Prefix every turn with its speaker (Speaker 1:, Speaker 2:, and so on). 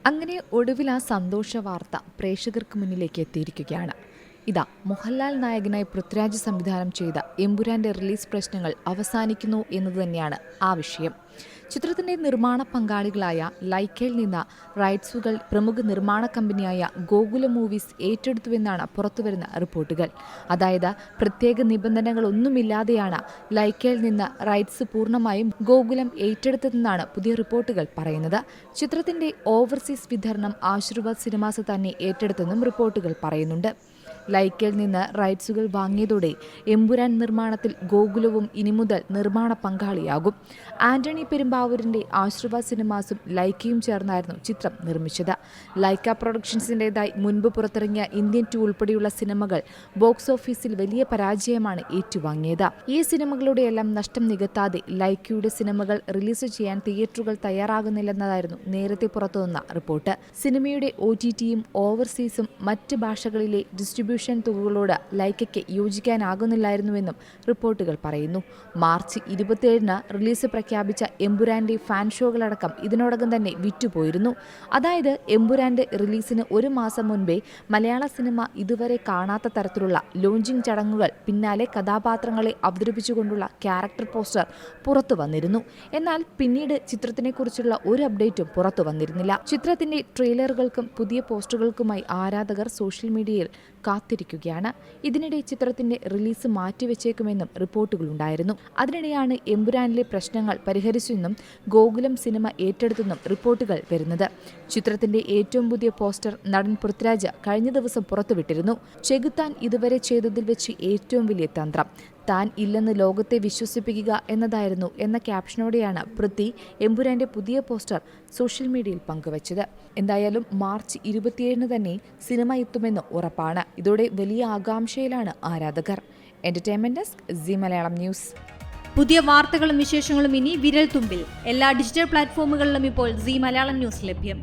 Speaker 1: അങ്ങനെ ഒടുവിൽ ആ സന്തോഷ വാർത്ത പ്രേക്ഷകർക്ക് മുന്നിലേക്ക് എത്തിയിരിക്കുകയാണ്. ഇതാ മോഹൻലാൽ നായകനായി പൃഥ്വിരാജ് സംവിധാനം ചെയ്ത എമ്പുരാന്റെ റിലീസ് പ്രശ്നങ്ങൾ അവസാനിക്കുന്നു എന്നത് തന്നെയാണ് ആ വിഷയം. ചിത്രത്തിന്റെ നിർമ്മാണ പങ്കാളികളായ ലൈക്കയിൽ നിന്ന് റൈറ്റ്സുകൾ പ്രമുഖ നിർമ്മാണ കമ്പനിയായ ഗോകുലം മൂവീസ് ഏറ്റെടുത്തുവെന്നാണ് പുറത്തുവരുന്ന റിപ്പോർട്ടുകൾ. അതായത് പ്രത്യേക നിബന്ധനകളൊന്നുമില്ലാതെയാണ് ലൈക്കയിൽ നിന്ന് റൈറ്റ്സ് പൂർണ്ണമായും ഗോകുലം ഏറ്റെടുത്തതെന്നാണ് പുതിയ റിപ്പോർട്ടുകൾ പറയുന്നത്. ചിത്രത്തിന്റെ ഓവർസീസ് വിതരണം ആശീർവാദ് സിനിമാസ് തന്നെ ഏറ്റെടുത്തെന്നും റിപ്പോർട്ടുകൾ പറയുന്നുണ്ട്. ലൈക്കയിൽ നിന്ന് റൈറ്റ്സുകൾ വാങ്ങിയതോടെ എമ്പുരാൻ നിർമ്മാണത്തിൽ ഗോകുലവും ഇനി മുതൽ നിർമ്മാണ പങ്കാളിയാകും. ആന്റണി പെരുമ്പാവൂരിന്റെ ആശീർവാദ് സിനിമാസും ലൈക്കയും ചേർന്നായിരുന്നു ചിത്രം നിർമ്മിച്ചത്. ലൈക്ക പ്രൊഡക്ഷൻസിന്റേതായി മുൻപ് പുറത്തിറങ്ങിയ ഇന്ത്യൻ 2 ഉൾപ്പെടെയുള്ള സിനിമകൾ ബോക്സ് ഓഫീസിൽ വലിയ പരാജയമാണ് ഏറ്റുവാങ്ങിയത്. ഈ സിനിമകളുടെയെല്ലാം നഷ്ടം നികത്താതെ ലൈക്കയുടെ സിനിമകൾ റിലീസ് ചെയ്യാൻ തിയേറ്ററുകൾ തയ്യാറാകുന്നില്ലെന്നതായിരുന്നു നേരത്തെ പുറത്തുവന്ന റിപ്പോർട്ട്. സിനിമയുടെ OTTയും ഓവർസീസും മറ്റ് ഭാഷകളിലെ ഡിസ്ട്രിബ്യൂഷൻ തുകകളോട് ലൈക്കയ്ക്ക് യോജിക്കാനാകുന്നില്ലായിരുന്നുവെന്നും റിപ്പോർട്ടുകൾ പറയുന്നു. മാർച്ച് 27-ന് റിലീസ് പ്രഖ്യാപിച്ച എമ്പുരാന്റെ ഫാൻ ഷോകളടക്കം ഇതിനോടകം തന്നെ വിറ്റുപോയിരുന്നു. അതായത് എമ്പുരാന്റെ റിലീസിന് 1 മാസം മുൻപേ മലയാള സിനിമ ഇതുവരെ കാണാത്ത തരത്തിലുള്ള ലോഞ്ചിങ് ചടങ്ങുകൾ, പിന്നാലെ കഥാപാത്രങ്ങളെ അവതരിപ്പിച്ചുകൊണ്ടുള്ള ക്യാരക്ടർ പോസ്റ്റർ പുറത്തു വന്നിരുന്നു. എന്നാൽ പിന്നീട് ചിത്രത്തിനെക്കുറിച്ചുള്ള ഒരു അപ്ഡേറ്റും പുറത്തു വന്നിരുന്നില്ല. ചിത്രത്തിന്റെ ട്രെയിലറുകൾക്കും പുതിയ പോസ്റ്ററുകൾക്കുമായി ആരാധകർ സോഷ്യൽ മീഡിയയിൽ കാത്തിരിക്കുകയാണ്. ഇതിനിടെ ചിത്രത്തിന്റെ റിലീസ് മാറ്റിവെച്ചേക്കുമെന്നും റിപ്പോർട്ടുകളുണ്ടായിരുന്നു. അതിനിടെയാണ് എമ്പുരാനിലെ പ്രശ്നങ്ങൾ പരിഹരിച്ചെന്നും ഗോകുലം സിനിമ ഏറ്റെടുത്തെന്നും റിപ്പോർട്ടുകൾ വരുന്നത്. ചിത്രത്തിന്റെ ഏറ്റവും പുതിയ പോസ്റ്റർ നടൻ പൃഥ്വിരാജ് കഴിഞ്ഞ ദിവസം പുറത്തുവിട്ടിരുന്നു. ചെകുത്താൻ ഇതുവരെ ചെയ്തതിൽ വെച്ച് ഏറ്റവും വലിയ തന്ത്രം, താൻ ഇല്ലെന്ന് ലോകത്തെ വിശ്വസിപ്പിക്കുക എന്നതായിരുന്നു എന്ന ക്യാപ്ഷനോടെയാണ് പൃഥ്വി എമ്പുരാന്റെ പുതിയ പോസ്റ്റർ സോഷ്യൽ മീഡിയയിൽ പങ്കുവച്ചത്. എന്തായാലും മാർച്ച് 27-ന് തന്നെ സിനിമ എത്തുമെന്ന് ഉറപ്പാണ്. ഇതോടെ വലിയ ആകാംക്ഷയിലാണ് ആരാധകർ. Entertainment desk, Zee Malayalam news.
Speaker 2: പുതിയ വാർത്തകളും വിശേഷങ്ങളും ഇനി വിരൽ തുമ്പിൽ. എല്ലാ ഡിജിറ്റൽ പ്ലാറ്റ്ഫോമുകളിലും ഇപ്പോൾ സീ മലയാളം ന്യൂസ് ലഭ്യം.